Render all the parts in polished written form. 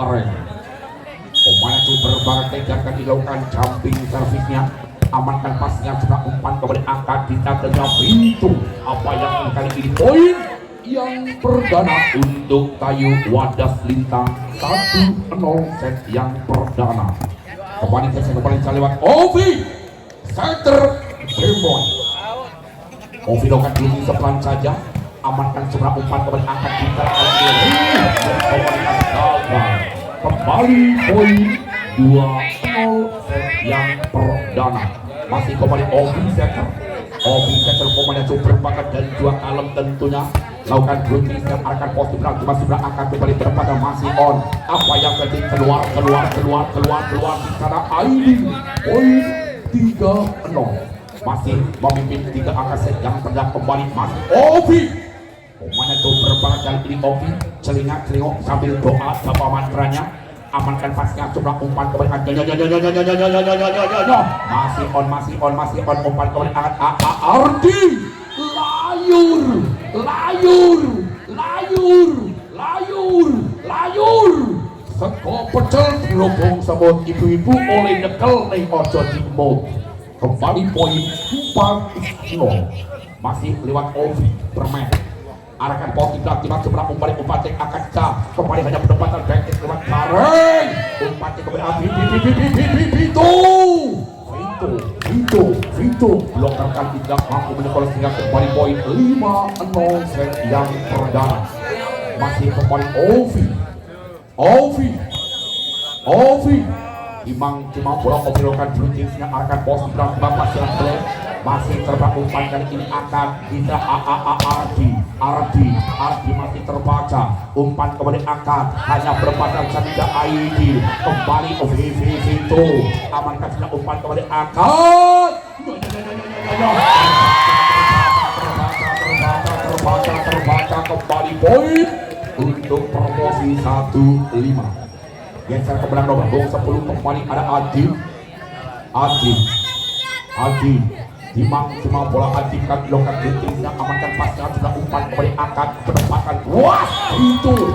aren. Pemain itu berbakat akan dilakukan jumping servisnya. Amankan pasnya sudah umpan kembali angkat di tengah pintu. Apa yang kali ini poin yang perdana untuk Tayu Wadas Lintang 1-0 set yang perdana. Kembali lewat Ovi center Demon. Ovi lakukan dulu sepelan saja. Amankan seberang umpan kembali angkat di tengah kembali poin 2-0 set yang perdana. Masih kembali Ovi center pemain yang super bakat dan juga kalem tentunya. Lakukan blocking dan arahkan positif masih berangkat kembali berpada masih on. Apa yang penting keluar di sana Aidin poin 3-0 masih memimpin 3 angka set yang pernah kembali masih Ovi. Pemain itu berbakat dan ini Ovi celingak sambil doa sama mantranya. Amankan pasnya coba umpan kembali masih on umpan kembali angkat Ardi layur seko pecel dirobong sebut ibu-ibu oleh nekel ning ojo dimot. Kembali poin 4-0 masih lewat Ovi bermain arahkan positif tiba seberang umpan akan kembali hanya pendapatan back lewat Karen umpan kembali Vito blokarkan tidak mampu menyokol sehingga kembali poin 5-0 set yang perdana. Masih kembali Ovi Imang cuma bola Ovi lakukan blocking sehingga arahkan positif bapak silang play. Masih terbang umpan kali ini akan bisa Ardi masih terbaca umpan kembali angkat hanya berpasang saja Aidil kembali Vito amankan sudah umpan kembali angkat terbaca kembali poin untuk promosi 1-5. Geser ke belakang nomor 10 kembali ada Adi Dimang cuma bola antikan dilakukan blocking amankan pasnya sudah umpan kembali angkat penempatan wah Vito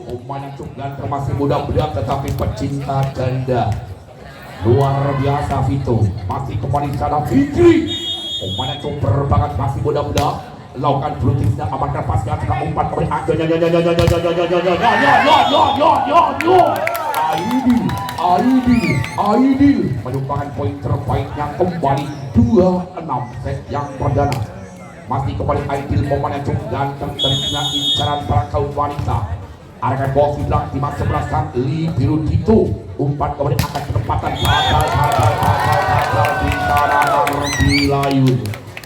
pemain yang cukup dan termasuk muda belia tetapi pecinta ganda luar biasa Vito. Masih kembali sana Fikri pemain yang cukup berbakat masih muda lakukan blocking amankan pasnya sudah umpan kembali angkat Aidil menyumbangkan poin terbaiknya kembali 2-6 set yang perdana. Masih kembali Aidil pemain yang cukup ganteng tentunya incaran para kaum wanita. Arahkan bola bilang di masa belasan Biru Dito umpan kembali akan penempatan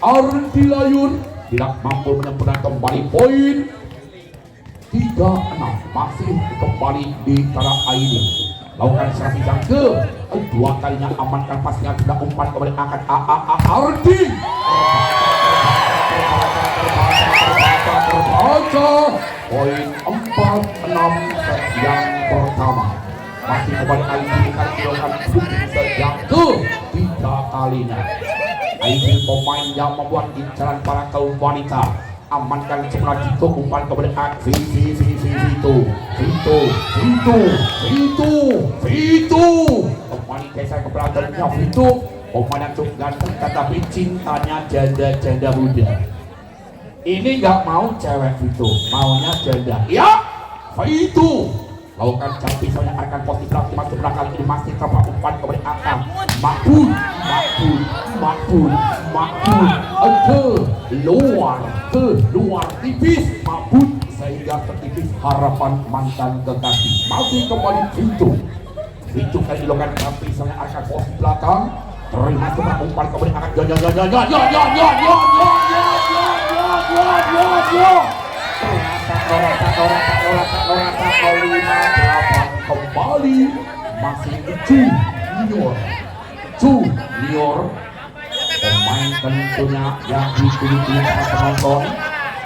Ardi Layun tidak mampu menyempurnakan kembali poin 3-6 masih kembali di tanah Aidil. Lakukan servis yang kedua kalinya amankan pasnya sudah umpan kembali angkat Ardi terbaca poin 4-6 set yang pertama. Masih kembali Aidil kali dilakukan set yang ketiga kalinya. Aidil pemain yang membuat incaran para kaum wanita. Amankan semula Dito umpan kembali Vito kembali geser ke belakangnya Vito pemain yang cukup ganteng tetapi cintanya janda muda. Ini nggak mau cewek Vito, maunya janda ya Vito. Lakukan jampi soalnya akan positif masuk belakang ini masih terpaku umpan kembali angkat makbul ke luar tipis makbul sehingga tertipis harapan mantan kekasih. Masih kembali Vito kali dilakukan jampi soalnya akan positif belakang terima seberang umpan kembali angkat kembali masih Junior pemain tentunya yang ditunggu para penonton.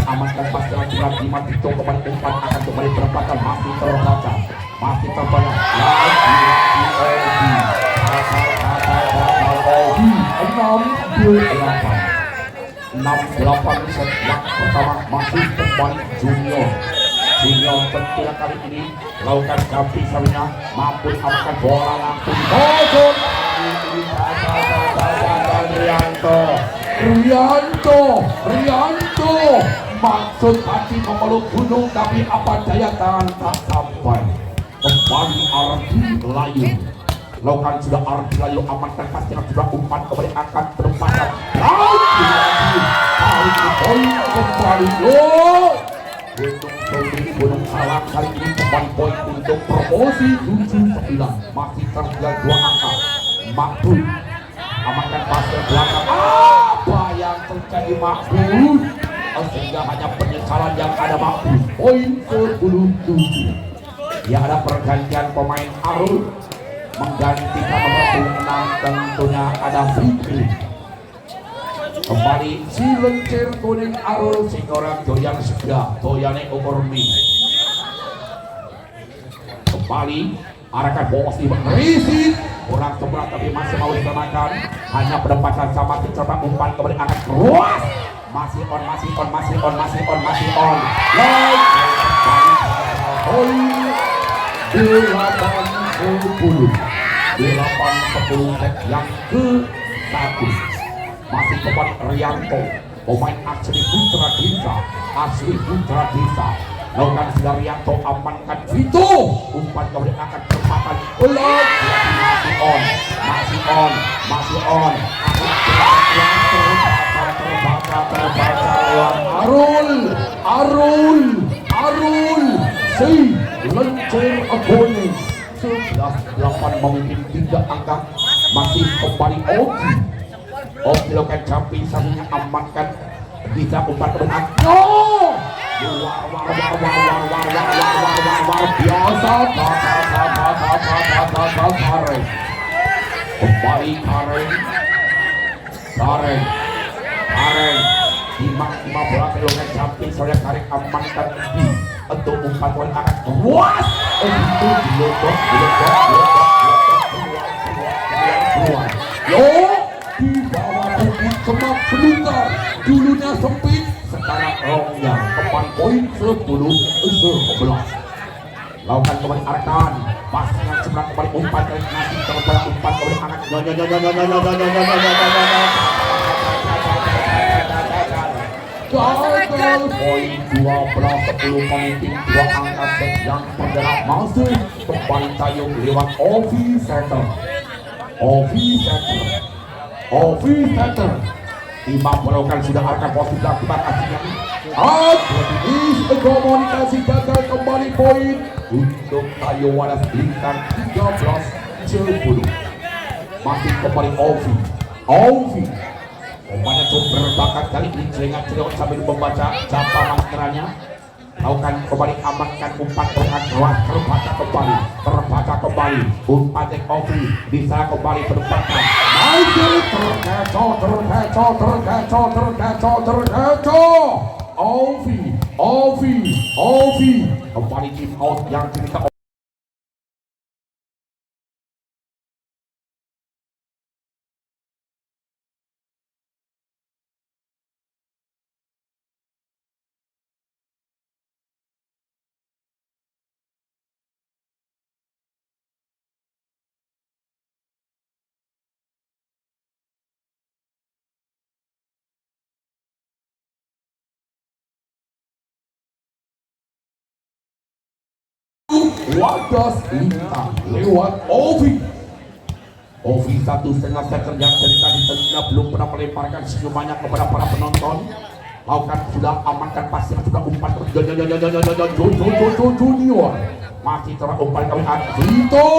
Amankan pas jalan di Vito kembali umpan akan kembali berempatan masih terbaca lagi Ovi 6-8 6-8 set yang pertama masih kembali Junior. Junior tentunya kali ini lakukan jumping servisnya, mampu amankan bola langsung bocor. Rianto maksud hati memeluk gunung tapi apa daya tangan tak sampai. Kembali Ardi Layu, lakukan sudah Ardi Layu amankan pastinya sudah umpan kembali akan berempatan lagi kali ini poin kembali Gunung Salak kali ini kembali poin untuk promosi 79 masih tertinggal 2 angka. Makbul amankan pasir belakang, apa yang terjadi Makbul sehingga hanya penyesalan yang ada. Makbul poin 10-7. Ya, ada pergantian pemain. Arul menggantikan nomor 6 tentunya ada Fikri. Kembali si lencir kuning Arul Singorang doyan segar doyane ukur mie. Kembali arahkan bola di Risit kurang sebelah tapi masih mau diselamatkan, hanya berdempatan sama coba umpan kembali angkat keras, masih on poin 8-10 set yang ke-1 masih kembali Rianto, pemain asli Putra Desa lakukan sudah Rianto amankan Vito, umpan kembali akan kesempatan masih on Arul si lencir opponent 11-8 memimpin 3 angka. Masih kembali Oki lakukan jumping satunya amankan bisa umpan ke belakang. Luar biasa kembali Karen di maksimal bola keluarkan jumping soalnya Karen amankan di untuk umpan poin akan luas itu dilodok keluar di bawah bukit semak belukar, dulunya sempit sekarang longgar. Kembali poin 10-11. lakukan kembali Arkan pasnya sebelah kembali umpan nasi terbaik umpan kembali anak gagal poin 12-10 memimpin 2 angka set yang bergerak masuk kembali tayung lewat Ovi Setter Imam melakukan sudah arkan positif akibat aksinya komunikasi gagal kembali poin untuk Tayo Wadas Bintang 13-10. Masih kembali Ovi pemainnya cukup berbakat kali ini celengak-celengok sambil membaca japa maskeranya. Lakukan kembali amankan umpan terangkat keluar terbaca kembali umpan Ovi bisa kembali berempatan masih terkecoh Ovi kembali tim out yang kita Wadas Lintang lewat Ovi 1,5 seker yang dari tadi tentunya belum pernah melemparkan senyumannya kepada para penonton. Lakukan sudah amankan pasir sudah umpan Junior masih terumpan kali Vito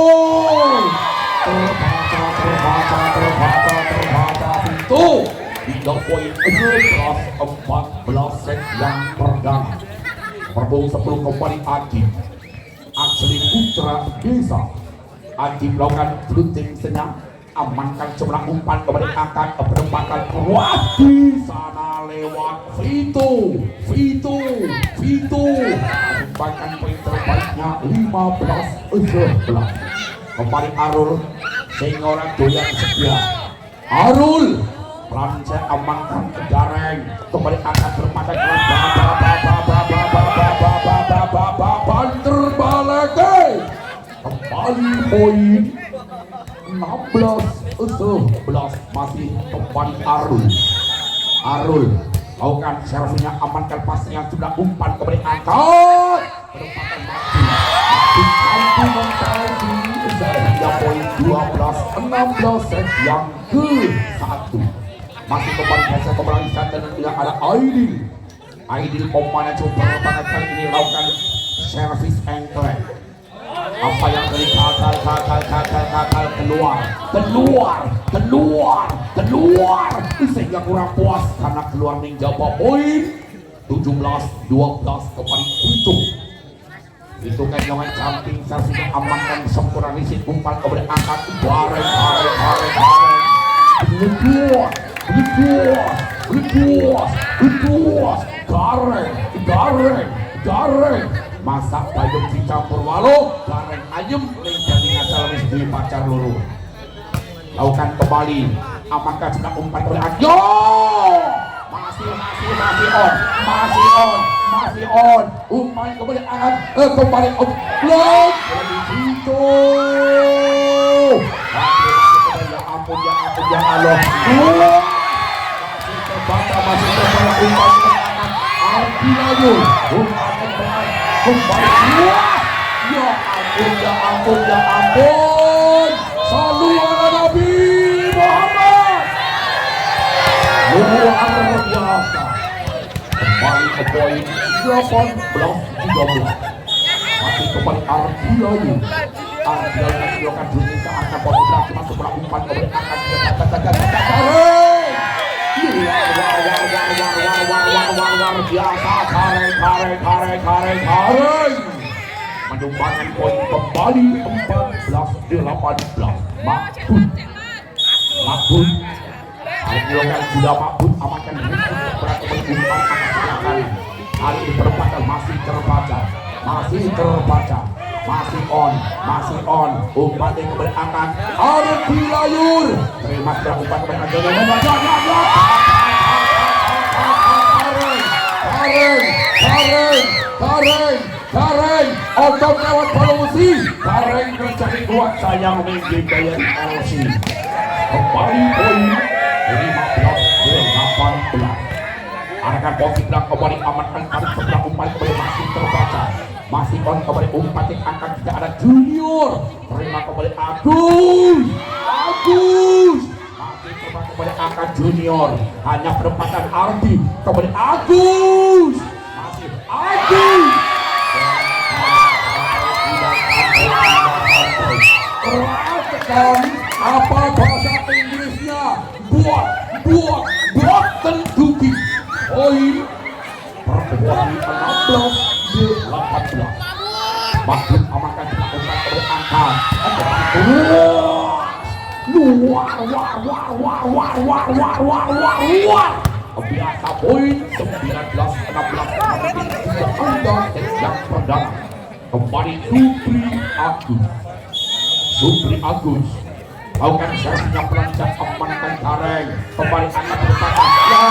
terbaca Vito 3 poin 14 set yang pertama perbung 10 kembali asli Putra Desa. Adi melakukan blunting senyap amankan sebelah umpan kembali akan berempatan keras di sana lewat Vito umpankan poin terbaiknya 15-11. Kembali Arul Singorang doyan setia Arul Pelan saya amankan ke Gareng kembali akan bermata dengan terbalik kembali poin 16-11 masih kembali Arul lakukan servinya amankan pasnya sudah umpan kembali angkat berempatan maju mampu sehingga poin 12-16 set yang ke-1 masih kembali biasa kembali dan tidak ada Aidil pemain coba banget kali ini lakukan service ankle apa yang dari gagal keluar sehingga kurang puas karena keluar menjawab poin 17-12 kembali itu kan jangan jumping service amankan sempurna riset umpan kemudian angkat bareng Gareng masak payung dicampur walau Gareng ayam jadi ngasal di pacar luru lakukan kembali amankan sudah umpan oleh Ajo masih on umpan kembali kembali blok itu ya ampun ya Allah masih terbaca umpan Ardilayu kembali ya ampun sallu ala Nabi Muhammad luar biasa kembali ke poin 18-13 masih kembali Ardilayu melakukan dunia seakan pornografi masuk bola umpan kemudian akan luar biasa Gareng menyumbangkan poin kembali 14-18 Makbul Ardilayu sudah Makbul amankan berat kembali umpan akan sebelah kanan kali ini perempatan masih terbaca masih on umpan yang kembali angkat Ardilayu terima sudah umpan kembali Gareng otot lewat Polosi Gareng mencari kuat sayang menggi gaya LC kembali poin 15-18 arahkan posisi belakang kembali amankan kali sebelah umpan kembali masih terbaca masih on kembali umpan yang akan tidak ada Junior terima kembali Agus masih terima kembali angkat Junior hanya perempatan Ardi kembali Agus apa bahasa Inggrisnya buat tentuki poin perkembangan 16-18 Makin amankan dilakukan berangkat luar biasa poin 19-16 yang pertama kembali Supri Agus lakukan servisnya pelancang amankan Gareng kembali angkat bertahan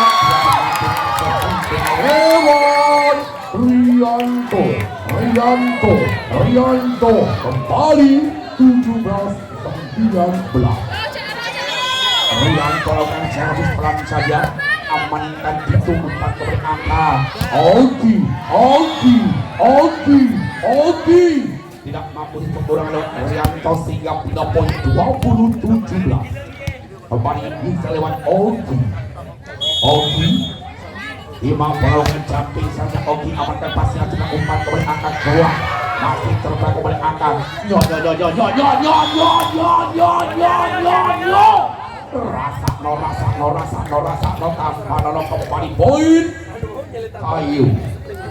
Rianto kembali 17-19 Rianto lakukan servis pelan saja amankan itu umpan kembali angkat Ogi tidak mampu dikendorong lewat Rianto sehingga punya poin 20-17 kembali bisa lewat Ogi Imam melakukan jumping saja Ogi amankan pasnya sudah umpan kembali angkat keluar masih terbang kembali angkat rasa tanpa nolong kembali poin Kayu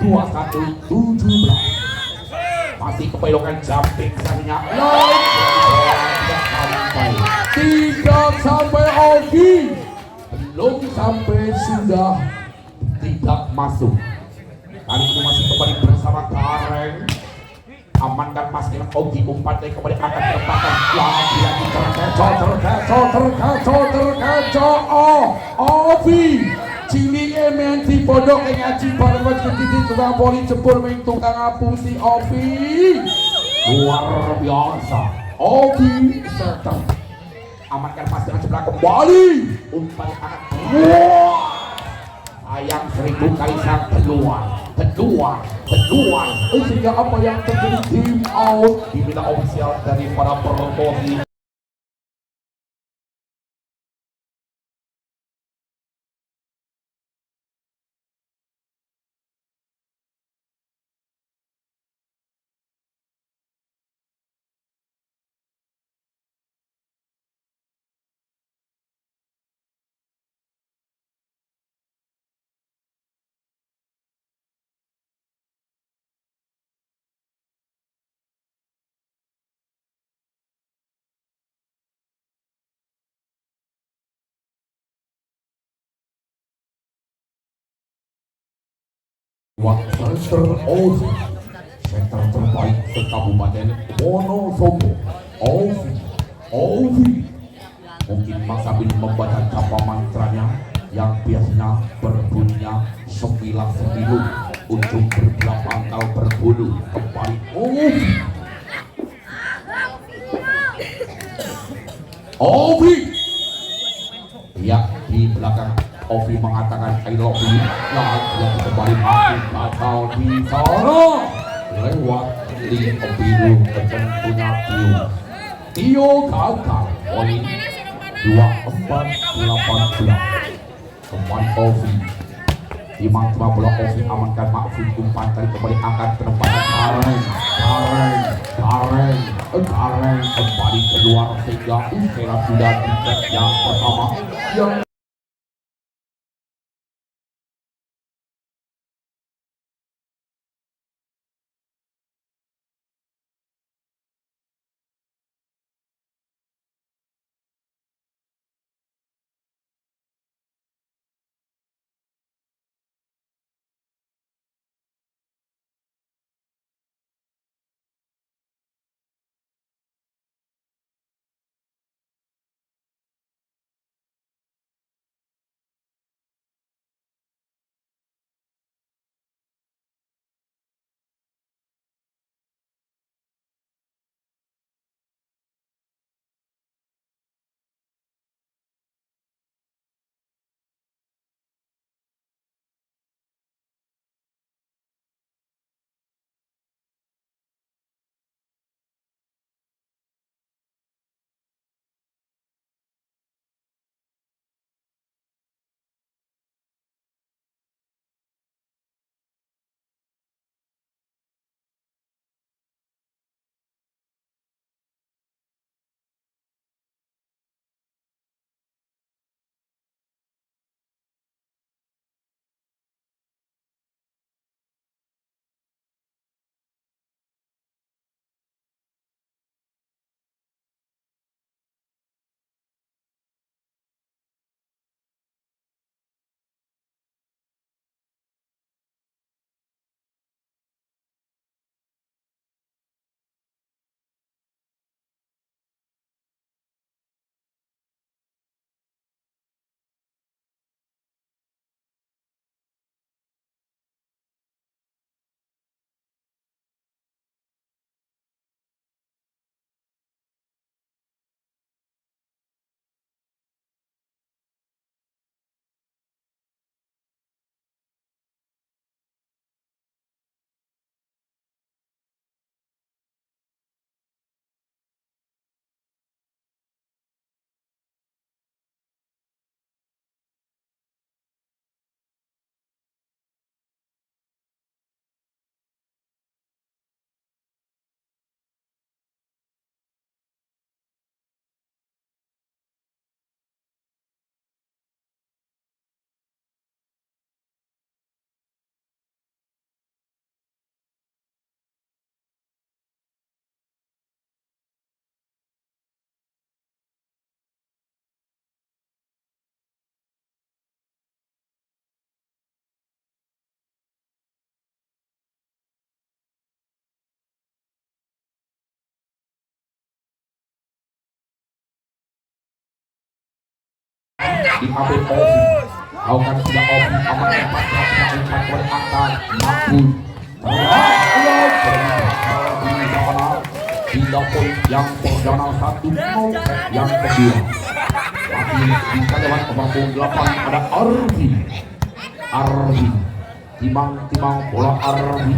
21-17 masih kebelokan jumping saja tidak sampai Ogi belum sampai sudah tidak masuk kali ini masih kembali bersama Gareng amankan pasti Ogi umpan dari kembali akan terletakkan lagi terkecoh Ovi cilinge men dipodok ngaji bareng titik tukang poli jebul ming tukang ngapusi Ovi luar biasa Ovi serta amankan pasti sebelah kembali umpan akan ayam 1000 kali sang peluang sehingga apa yang terjadi tim out diminta ofisial dari para promosi center Ovi center terbaik se-Kabupaten Wonosobo Ovi mungkin Mas Abin membaca japa mantranya yang biasanya berbunyinya 99 ujung berdelapan kalau berbulu kembali Ovi ya di belakang Ovi mengatakan I love you lagi yang kembali masih gagal di sana lewat link biru tentunya Tio gagal poin 24-18 kembali Ovi di mantra bola Ovi amankan Makfud umpan tadi kembali angkat penempatan Kareng kembali keluar sehingga Usera sudah di set yang pertama yang diambil Ovi. Lakukan sudah Ovi aman dapat umpan oleh angkat Makbul. Hingga poin yang perdana 1-0 yang kedua. Masih bisa lewat kebabung 8 ada Arbi. Timang bola Arbi.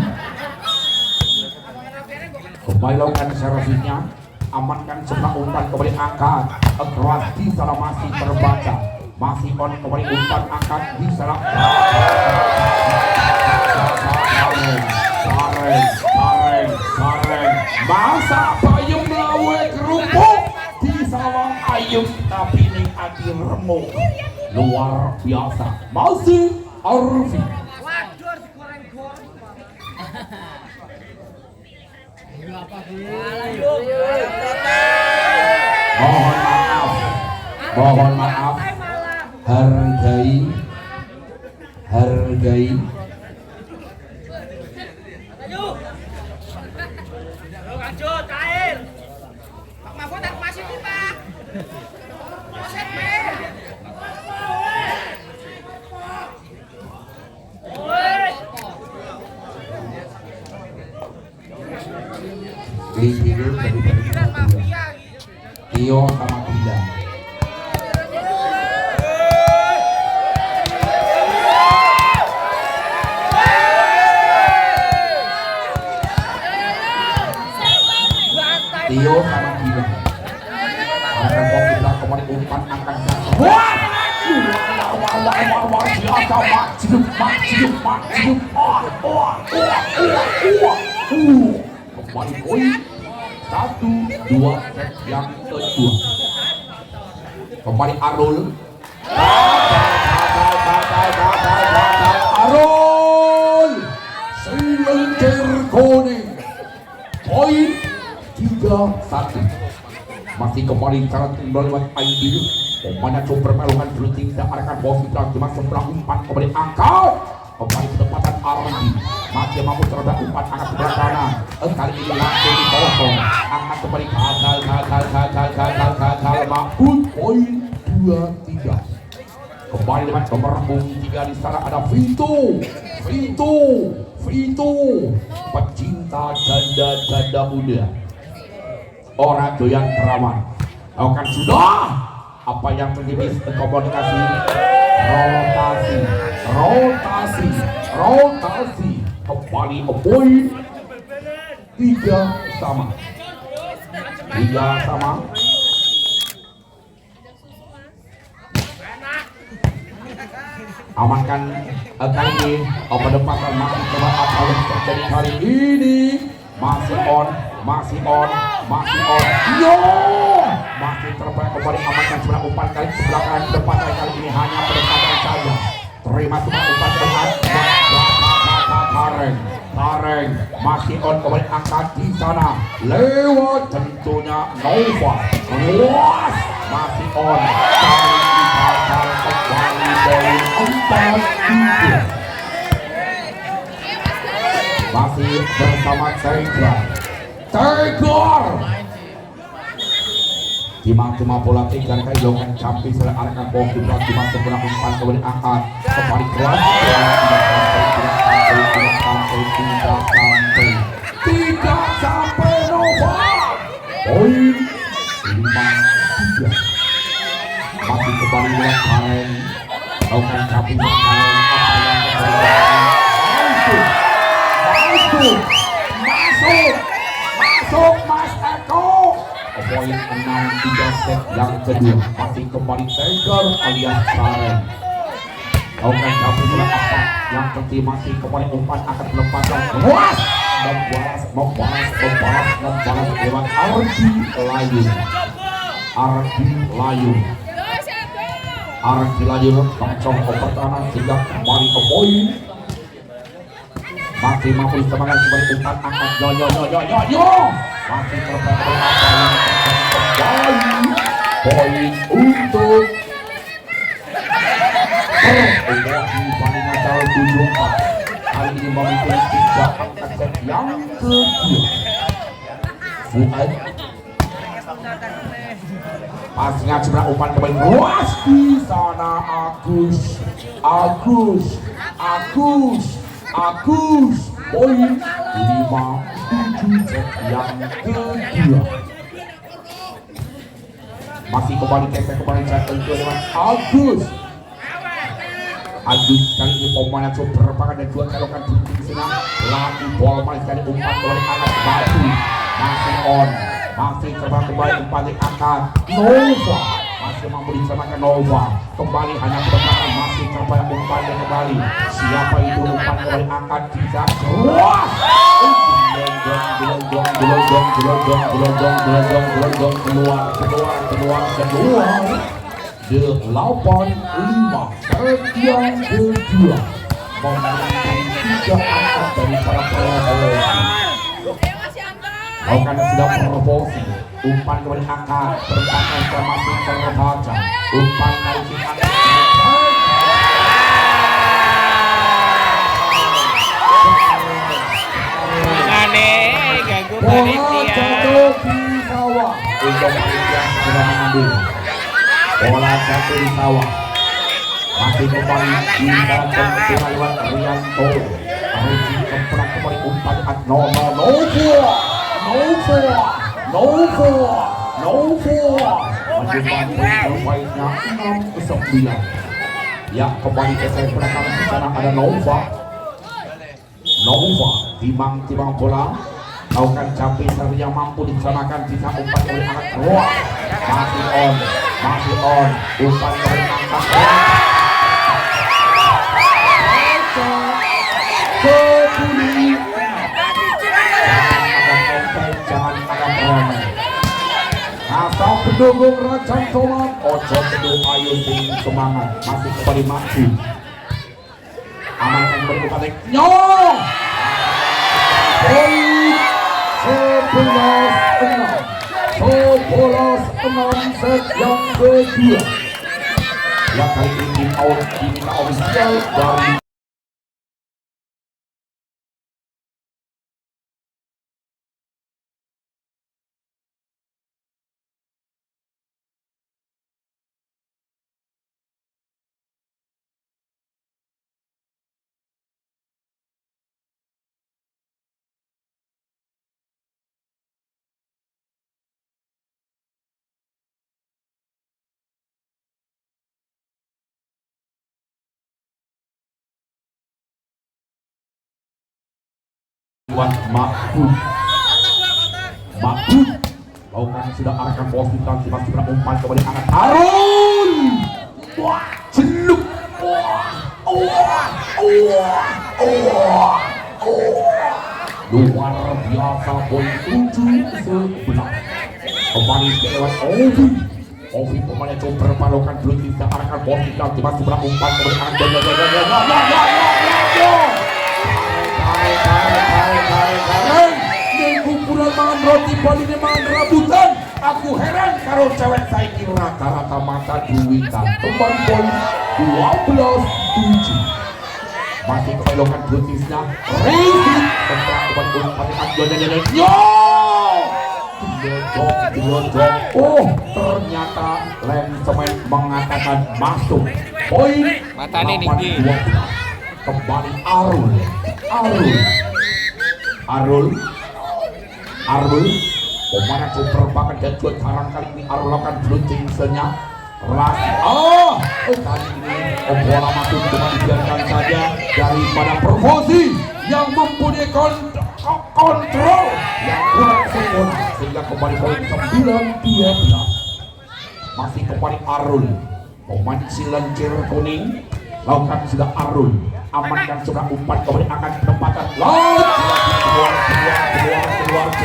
Kembali lakukan servisnya. Amankan sebelah umpan kembali angkat. Keras di sana masih terbaca. Masih on kembali umpan angkat di sana. Sareng. Masa payung melawe kerupuk di sawang ayam tapi ini hati remuk. Luar biasa. Masih Arfi. Mohon maaf. Hargai. Lanjut, Kail. Pak Mahfud aku masih di Pak. Proses B. Tio sama Gila. Tio sama Gila. Akan kita kembali umpan angkat jatuh. Wah! Kembali poin 1-2 set yang kedua. Kembali Arul. Arul Silencer kuning. Poin 3-1. Masih kembali cara tinggal lewat Aidil. Pemain super melukan berhenti tidak arahkan bawah fitnah cuma sebelah umpan kembali angkat. Kembali ketepatan Ardi. Masih mampu terhadap umpan angkat sebelah kanan. Kali ini langsung dipotong. Angkat kembali gagal. Makbul poin 2-3. Kembali dengan nomor 3 di sana ada Vito. Pecinta ganda muda. Orang doyan perawan. Akan sudah. Apa yang menjadi komunikasi? Rotasi. Kembali ke poin 3 sama. Amankan kali ini penempatan masih coba apa yang terjadi kali ini. Masih on. Masih terbaik kembali amankan sebelah umpan kali sebelah kanan penempatan kali ini hanya penempatan saja. Terima sebelah umpan terlihat. Tareng masih on kembali angkat di sana lewat tentunya Nova. Luas masih on. Kembali poin 4-3. Masih bersama Tegor. Cuma bola tegang kehilangan campi setelah arahkan bawah kiblat cuma sebelah umpan kembali angkat kembali keras tidak sampai Nova poin 5-3. Masih kembali lewat Karen lakukan campi masuk Mas Eko. Poin 6-3 set yang kedua. Masih kembali Tegor alias Karen. Lakukan campi sebelah apa yang penting masih kembali umpan akan melepaskan luas membalas lewat Ardi Layu langsung ke pertahanan sehingga kembali ke poin. Masih mampu semangat kembali umpan angkat yo masih terbaik kembali poin untuk Obohi paling asal 7-4. Kali ini memimpin 3 angkat set yang kedua. Fuad Pasnya sebelah umpan kembali luas di sana. Agus poin 5-7 set yang kedua. Masih kembali set kedua dengan Agus kali ini pemain super pakai dan juga calokan di sini lagi bola main dari umpan kembali angkat batu masih terbang kembali umpan di angkat Nova masih mampu diselamatkan Nova kembali hanya ke belakang masih terbang umpan dan kembali siapa itu umpan kembali angkat bisa luas keluar 8-5 set yang kedua memenangkan 3 angkat dari para pemain. Karena sudah promosi umpan kembali angkat berpakai masih terbaca umpan naik angkat ganggu panitia jatuh di sawah untuk panitia sudah mengambil bola jatuh di sawah masih kembali dibantu lewat Rianto Regi kembali kembali umpan Nova menjadi terbaiknya 6-9 ya kembali ke saya belakang di sana ada Nova timang bola lakukan capai seri yang mampu disamakan bisa umpan oleh anak keluar masih on umpan dari angkat jangan ada remeh asal pendukung Rajan Tomat ojo pendukung ayo sing semangat masih kembali maju amankan berkembali nyong 11-6 set yang kedua ya kali ini diminta ofisial dari Makbul lakukan sudah arahkan bola kita masih umpan kembali angkat Harun celuk luar biasa poin 7-11 kembali lewat Ovi pemain yang coba berpalokan belum bisa arahkan bola kita masih umpan kembali angkat kumpulan mangan roti bali mangan rabutan aku heran karo cewek saiki rata-rata mata duitan kembali poin 12-7 masih kebelokan betisnya Rezi setelah kembali umpan ternyata lem semen mengatakan masuk poin 8-12 kembali Arul pemain super banget dan juga tarang kali ini Arul akan blunting senyap kali ini bola masuk cuma dibiarkan saja daripada promosi yang mempunyai kontrol yang kurang sempurna sehingga kembali poin 9-12 masih kembali Arul pemain silencir kuning lakukan sudah Arul amankan sudah umpan kembali akan penempatan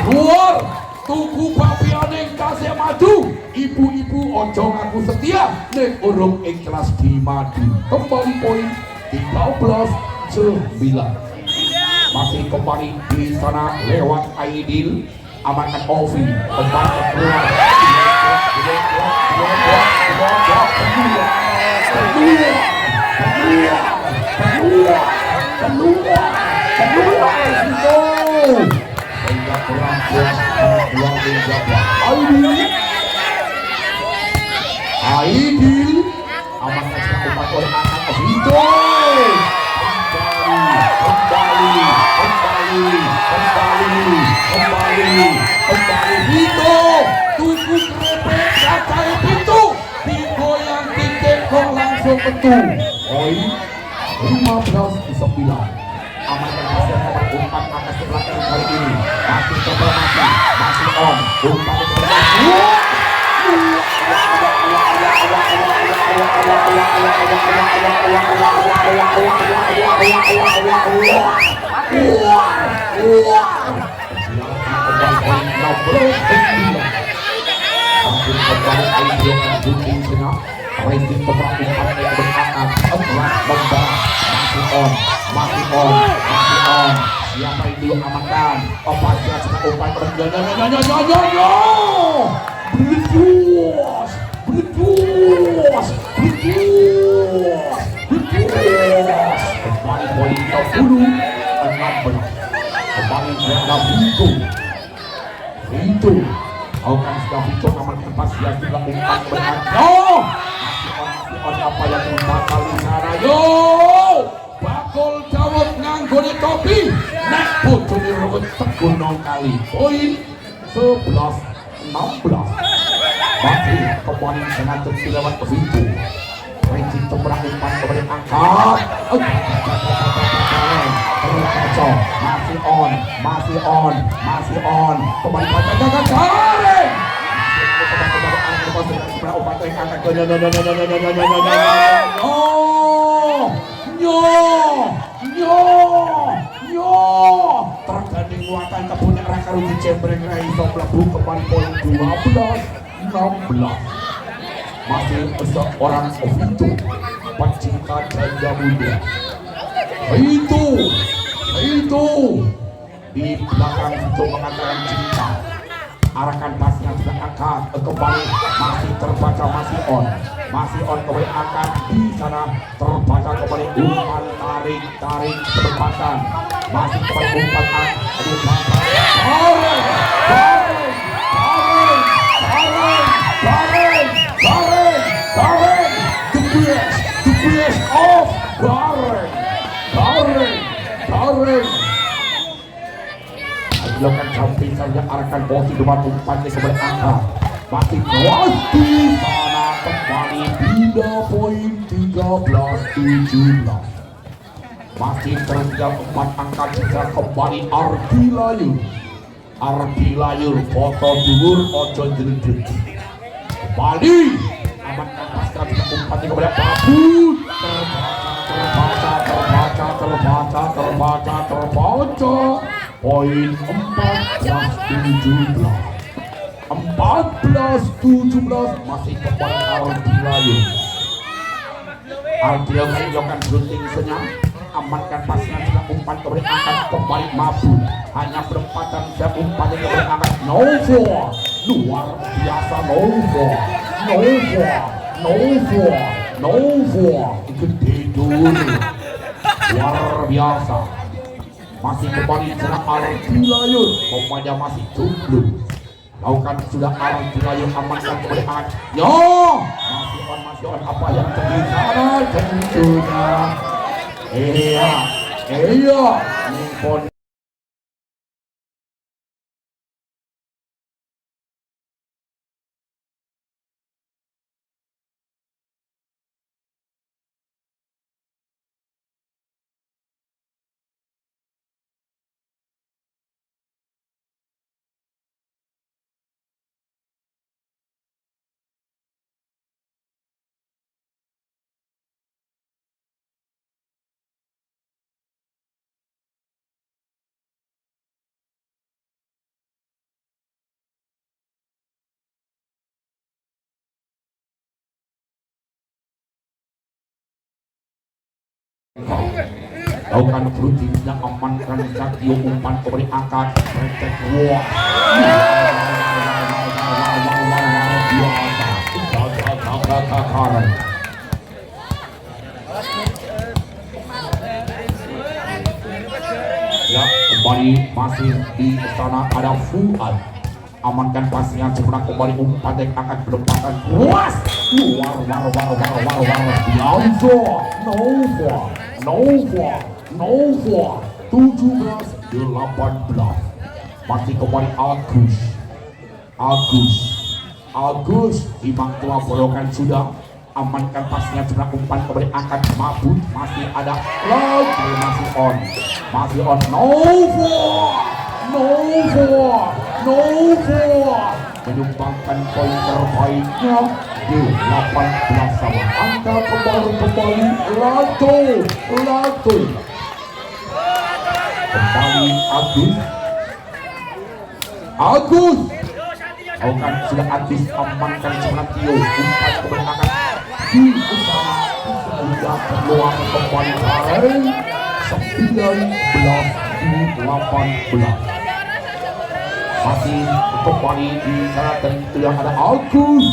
keluar tuku papiane kasih maju ibu-ibu ojo ngaku setia nek urung ikhlas di madu kembali poin 13-9 masih kembali di sana lewat Aidil amankan Ovi kembali keluar Aidil amankan serangan umpan oleh angkat Vito. Kembali Vito, tuku krepek cakai pintu, digoyang dikekong langsung betul. Oi, 15-9. Amankan hasil umpan atas ke belakang kali ini. Masih terpermati, masih on. Umpan itu siapa yang dulu amankan? Opasnya sudah umpan kembali poin 20-16. Kembali Vito. Akan sudah Vito amankan pas yang sudah umpan berangkat. Masih apa yang umpan kali sana bakul jawab nganggone topi nek bojone rewet teguno kali. Poin 11-16. Masih kembali dengan lewat ke Vito. Regi tembrang umpan kepada angkat. Masih on. Kembali pada gagal. Terganding muatan kepunya Raka Rugi Cembreng Raiso Pelabu kembali poin 12-16. Masih seorang Vito pecinta janda muda. Vito di belakang Vito mengatakan cinta. Arahkan pasnya sudah angkat kembali, masih terbaca, masih on kembali angkat di sana terbaca kembali umpan tarik perempatan, masih kembali umpan the best of Bareng. Dilakukan jumping saja, arahkan posisi depan umpannya kembali angkat, masih kuat di sana kembali pindah poin 13-17. Masih tertinggal 4 angka juga kembali Ardi Layur foto dhuwur ojo jeledeg. Kembali amankan pasca juga umpannya kepada Babu. Terbaca poin 14-17. Masih kembali Ardi Layur menunjukkan gunting senyap, amankan pasnya juga umpan kembali angkat kembali Mabu, hanya berempatan dan umpannya kembali angkat Novo, luar biasa Novo gede dulu, luar biasa. Masih kembali serang Ardi Layur, pemainnya masih jomblo. Lakukan sudah Ardi Layur amankan kembali angkat. Masih on apa yang terjadi sana tentunya. Iya, Nippon. Lakukan beruntungnya amankan Satyo umpan kembali angkat recek wah ya kembali masih di sana ada Fuad amankan pasnya sebenarnya kembali umpan yang akan berempatan luas luar Nova 17-18 masih kembali Agus Imam tua bolongan sudah amankan pasnya sebenarnya umpan kembali akan mabut masih ada lagi masih on Nova menyumbangkan poin terbaiknya di 18 sama angka kembali Lato kembali Agus akan sudah Agus amankan sebenarnya Tio umpan kembali akan di usaha sudah keluar kembali 19-18 masih kembali di sana dan itu yang ada Agus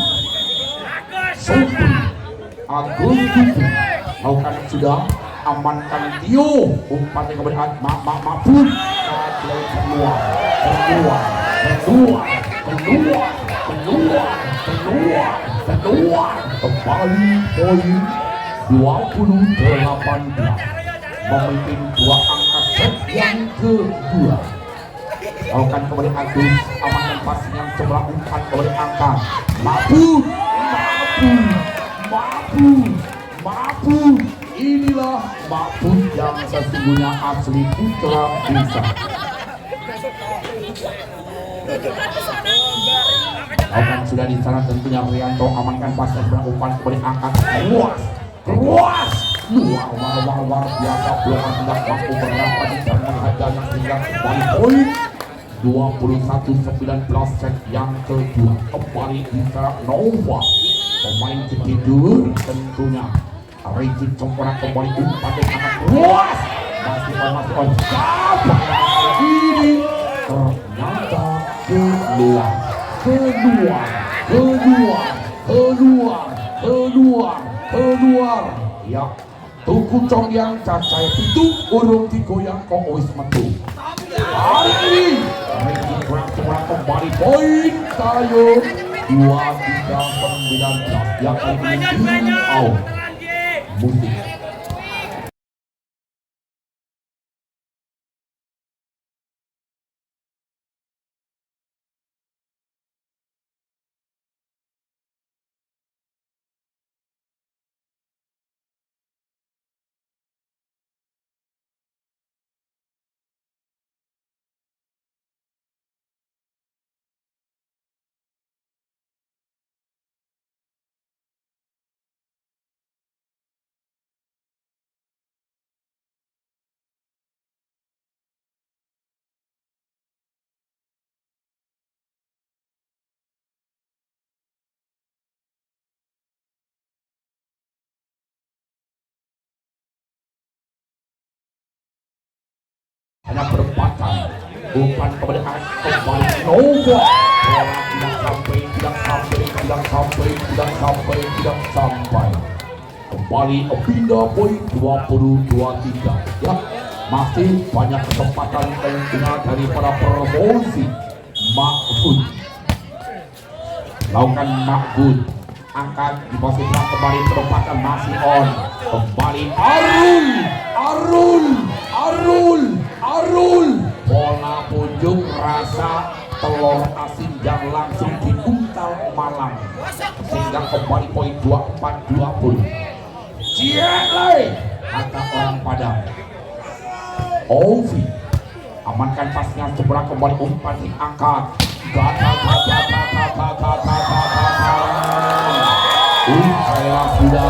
lakukan sudah amankan Tio umpan yang kembali mabut keluar kembali poin 20-18 memimpin dua angka set yang kedua. Lakukan kembali Agus amankan passing yang sebelah umpan kembali angkat mabut inilah mabut yang sesungguhnya asli putra desa. Lakukan sudah di sana tentunya Rianto amankan passing sebelah umpan kembali angkat luas luar biasa belum tidak mampu berapa di sana menghadang sehingga kembali poin 21-19 set yang kedua kembali bisa Nova pemain ketidur tentunya Rigid sempurna kembali umpan yang sangat luas masih on siapa ini ternyata keluar ya tuku cong yang cacai itu urung digoyang kok wis metu hari ini Rigid kurang kembali poin tayo 23-19 yang kali ini musik hanya perempatan umpan kepada kembali Nova tidak sampai kembali pindah poin 20-23 ya masih banyak kesempatan tentunya dari para promosi Makbud lakukan Makbud angkat di posisi kembali perempatan masih on kembali Arul bola punjung rasa telur asin yang langsung diuntal malam sehingga kembali poin 24-20 Cielai kata orang Padang Ovi amankan pasnya sebelah kembali umpan diangkat saya sudah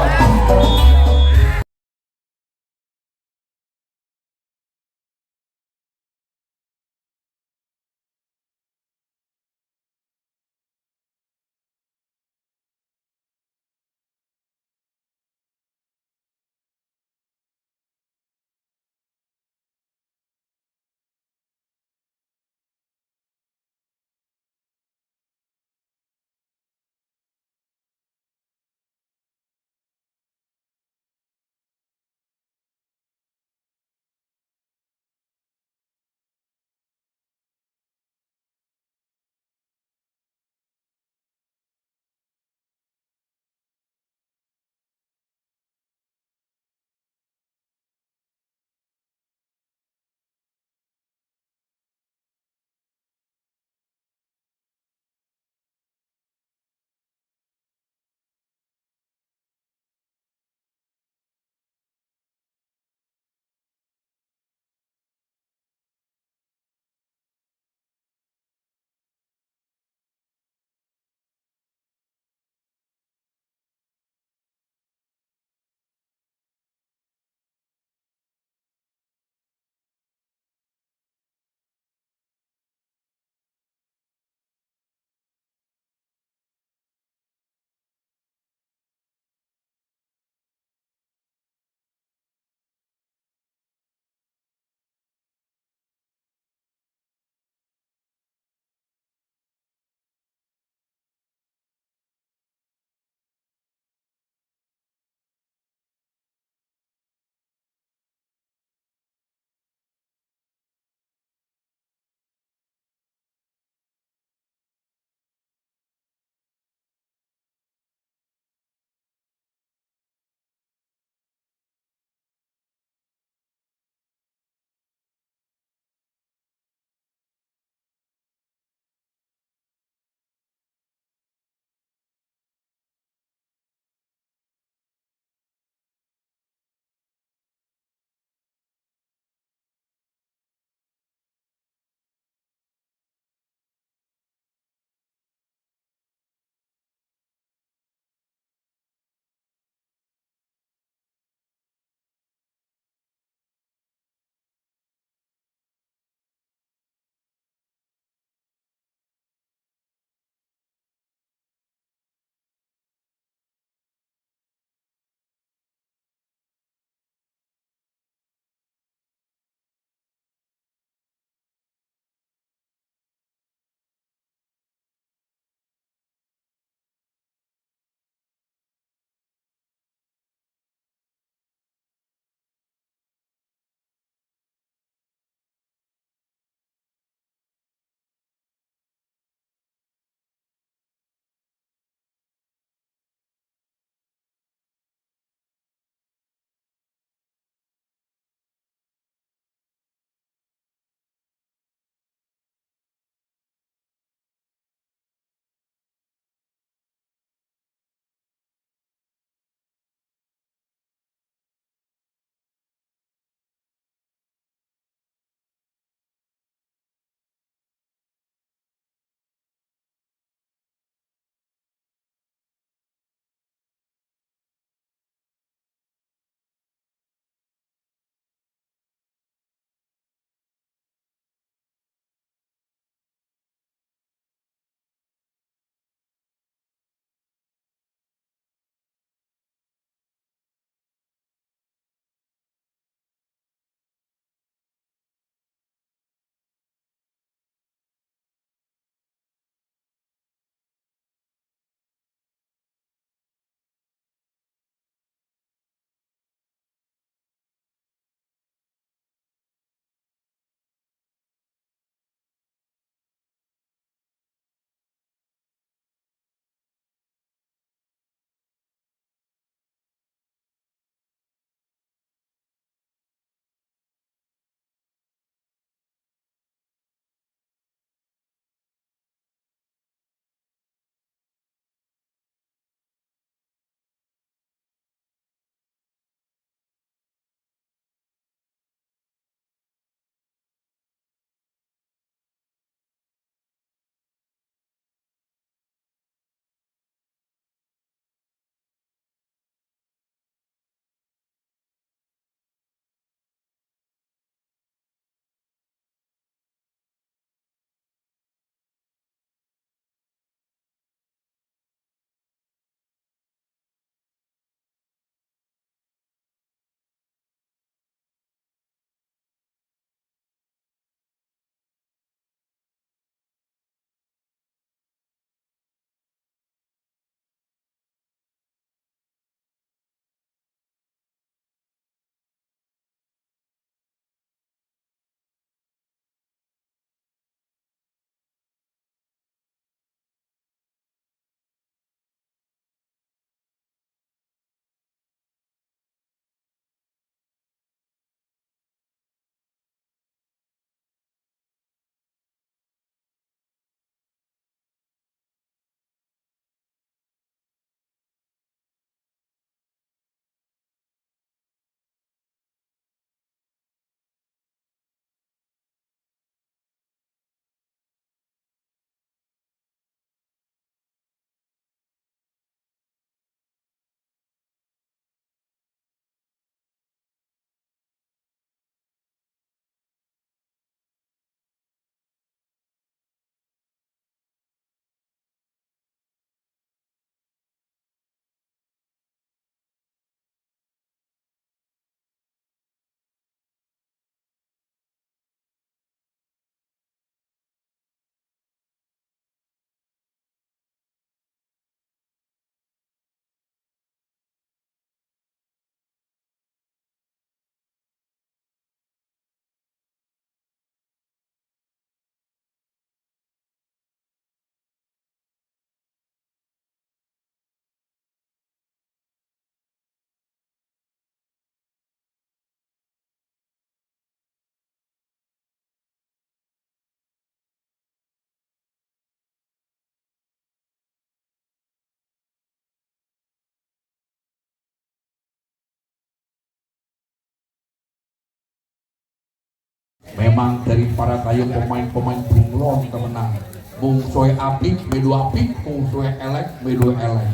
Memang dari para tayo pemain-pemain bunglon temenang mungsuhe apik melu apik, mungsuhe elek melu elek,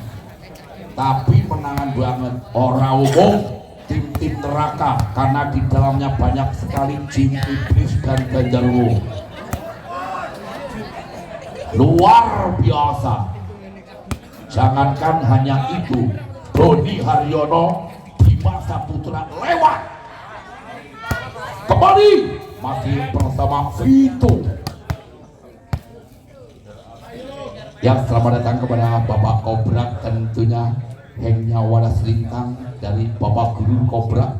tapi menangan banget ora umum tim-tim neraka karena di dalamnya banyak sekali jin iblis dan genderuwo luar biasa. Jangankan hanya itu, Doni Haryono Dimas Saputra lewat kembali masih bersama Vito. Yang selamat datang kepada Bapak Kobra, tentunya Hengnya Wadas Lintang dari Bapak Guru Kobra.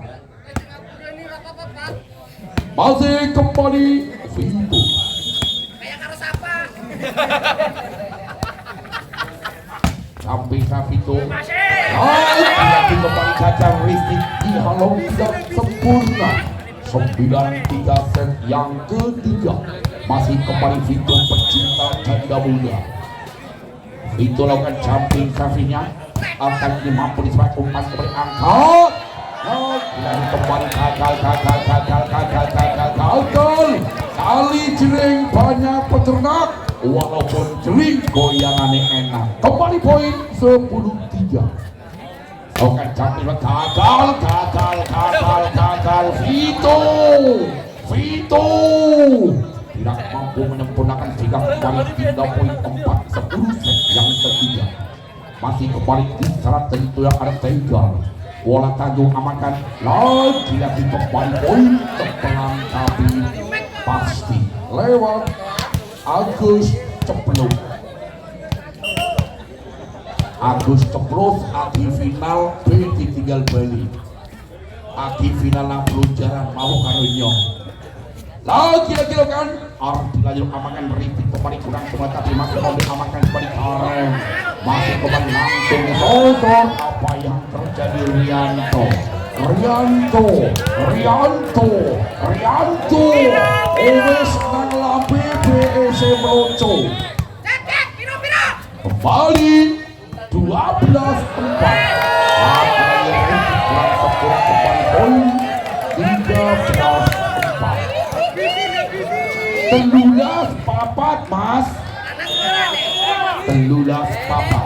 Masih kembali Vito. Kayak karo sapa? Sampai Vito. Masih. Lagi kembali Cacar Ristik di Halo tidak sempurna. 9-3 set yang ketiga. Masih kembali Vito pecinta ganda muda. Vito lakukan jumping servisnya, akan mampu disepak umpan kembali angkat. Dan kembali gagal. Kali jering banyak peternak, walaupun jering goyangannya enak. Kembali poin 10-3. Lakukan jumping gagal. Vito tidak mampu menyempurnakan jika kembali pada poin 4-10 set yang ketiga. Masih kembali di syarat tentu yang ada Tegar. Bola Tanjung amankan lagi kembali poin terpelan tapi pasti lewat Agus Ceplos. Adi final B ditinggal Bali. Adi final lang pelunjaran mau karo nyong. Lagi kan arti dilanjut amankan repeat kembali kurang semua tapi masih mau diamankan kembali Karen. Masih kembali langsung sosok apa yang terjadi Rianto Owes nang lambe BEC Meloco kembali 12-4. Kurang sepuluh kembali poin 13-4. Telulas papat mas. Telulas papat.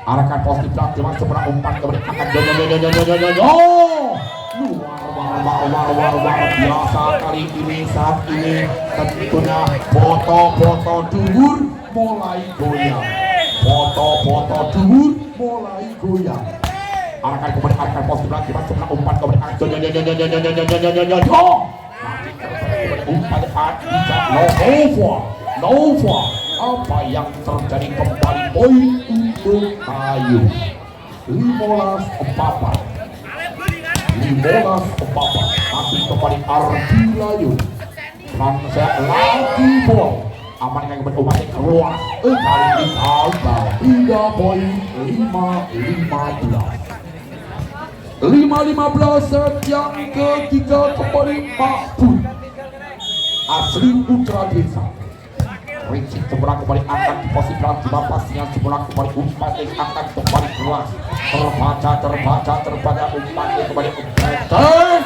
Arahkan positif lagi mas seberang umpan kembali akan luar biasa kali ini. Saat ini tentunya foto dhuwur mulai goyang. Arahkan kembali positif lagi mas seberang umpan kembali akan umpan tidak Nova. Apa yang terjadi kembali poin untuk Ayu 15-4. Tapi kembali Ardi Layu Ramsek lagi bol amankan kembali umatnya keluar kali ini Alba 3 poin 5-15 set yang ketiga kembali Makbul asli Putra Desa. Richie seberang kembali akan di posisi di bapasnya seberang kembali umpannya akan kembali keras terbaca umpannya kembali Tegar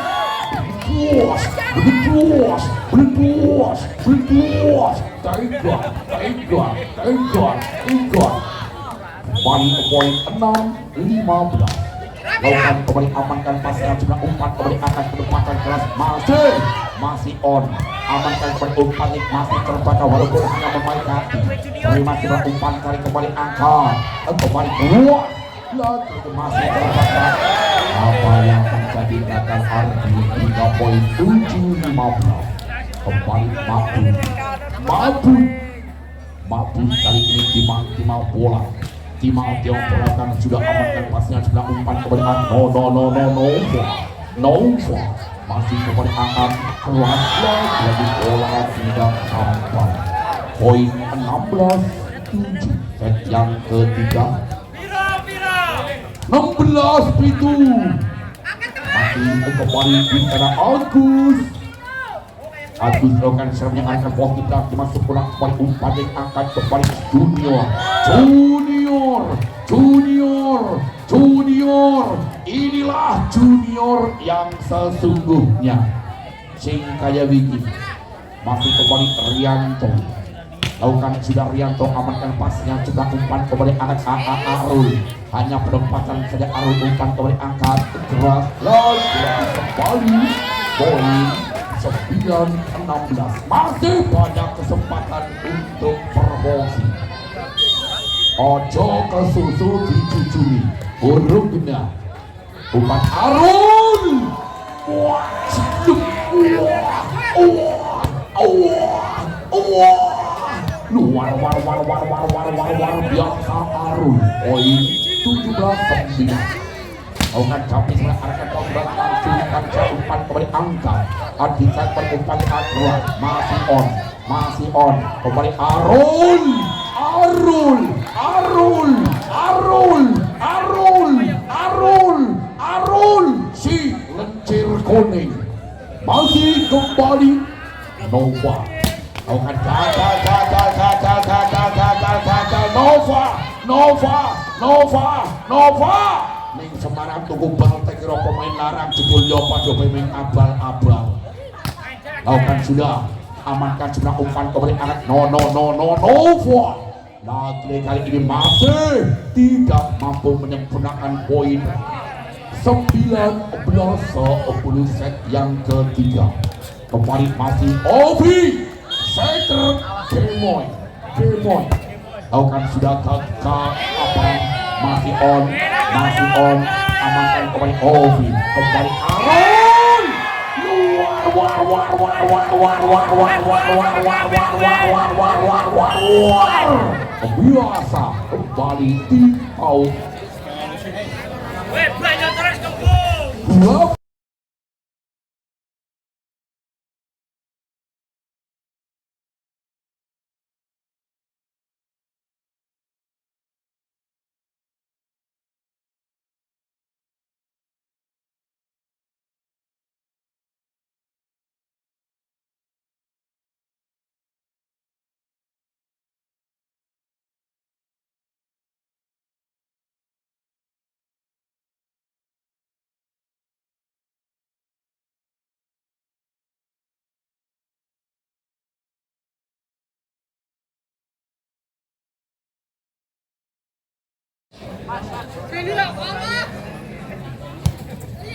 kembali ke poin 6-15. Lakukan kembali amankan pasnya jumlah umpan kembali akan kedepatan keras masih on. Amankan kembali umpan masih terbaca walaupun hanya memain kaki. Terima jumlah umpan kali kembali angkat kembali keluar lagi masih terbaca. Apa yang terjadi akan Ardi 3 poin 7-15. Kembali Mabun kali ini Timau bola. Timau bola kan sudah amankan pasnya sebelah umpan kembali Nova masih kembali angkat keluar lagi bola tidak sampai. Poin 16-7 set yang ketiga. 16 itu masih kembali di sana Agus lakukan serangnya akan positif lagi masuk pulang kembali umpan yang angkat kembali Junior. Inilah Junior yang sesungguhnya sing kaya wiki masih kembali Rianto. Lakukan sudah Rianto, amankan pasnya, juga umpan kembali angkat Arul. Hanya penempatan saja Arul, umpan kembali angkat keras lagi kembali. Poin 9-16. Masih banyak kesempatan untuk promosi. Ojo ke susu dicuculi, burung benar. Umpan Arul. Wah, luar biasa Arul. Poin 17-9. Lakukan capis mengarahkan tombak langsung umpan kembali angkat. Adikan berumpan Akra, masih on kembali Arul si lencir kuning masih kembali Nova. Lakukan Nova ning Semarang tuku bal kira pemain larang jebul yo padha pemain abal-abal. Lakukan sudah, amankan sebelah umpan kembali anak Nova. Lagi kali ini masih tidak mampu menyempurnakan poin. 19-10 set yang ketiga. Kembali masih Ovi setter Demoy. Lakukan sudah ke apa, masih on, amankan kembali Ovi, kembali Arul. Biasa kembali di out. Banyak terus kembung.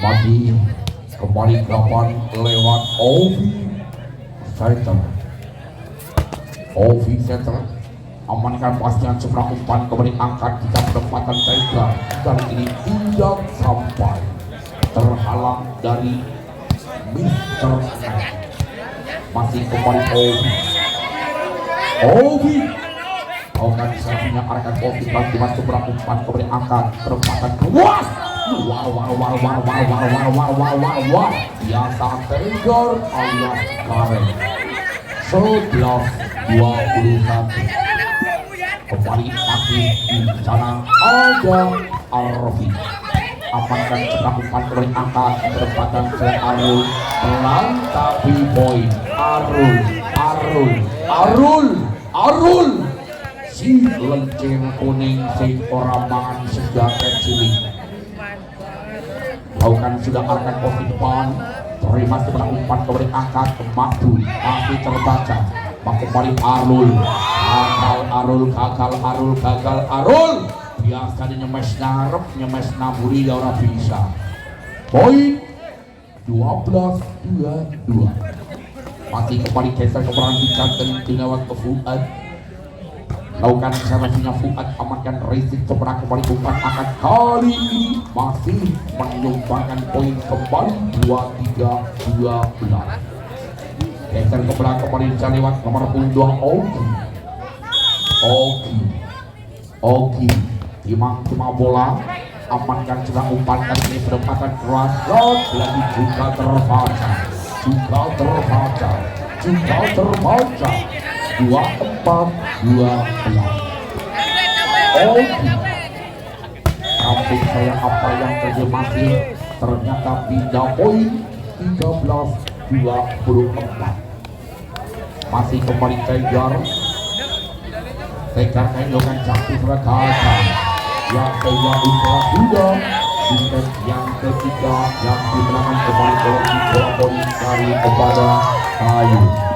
Mati kembali 8 lewat Ovi Center amankan pasnya sebelah umpan kembali angkat jika penempatan Tiger kali ini tidak sampai, terhalang dari Mr. Knight. Masih kembali Ovi Ogan servisnya arahkan Ovi lagi masuk sebelah umpan kembali angkat penempatan luas. Wah, biasa Tiger alias Karen. 11-21. Kembali masih di sana ada Arfi. Amankan sebelah umpan kembali angkat penempatan ke Arul, pelan tapi poin. Arul si lencir kuning si orang mangan senjata cilik. Lakukan sudah akan posisi depan, terima sebelah umpan kembali angkat ke Madu, masih terbaca. Kembali Arul biasanya nyemes naburi ya orang bisa. Poin 12-22. Masih kembali geser ke perhentikan dan lewat ke Fuad. Lakukan servisnya Fuad, amankan racing sebelah kembali umpan akan kali ini masih menyumbangkan poin kembali 23-12. Geser ke belakang kembali lewat nomor 22 Ogi timang bola, amankan sudah umpan kali ini penempatan keras lagi juga terbaca 24-12. Kampung saya apa yang terjadi masih ternyata pindah poin 13-24. Masih kembali Tegar kehilangan cantik Rakasa yang kedua sudah di set yang ketiga yang dimenangkan kembali oleh bola poin dari kepada Kayu.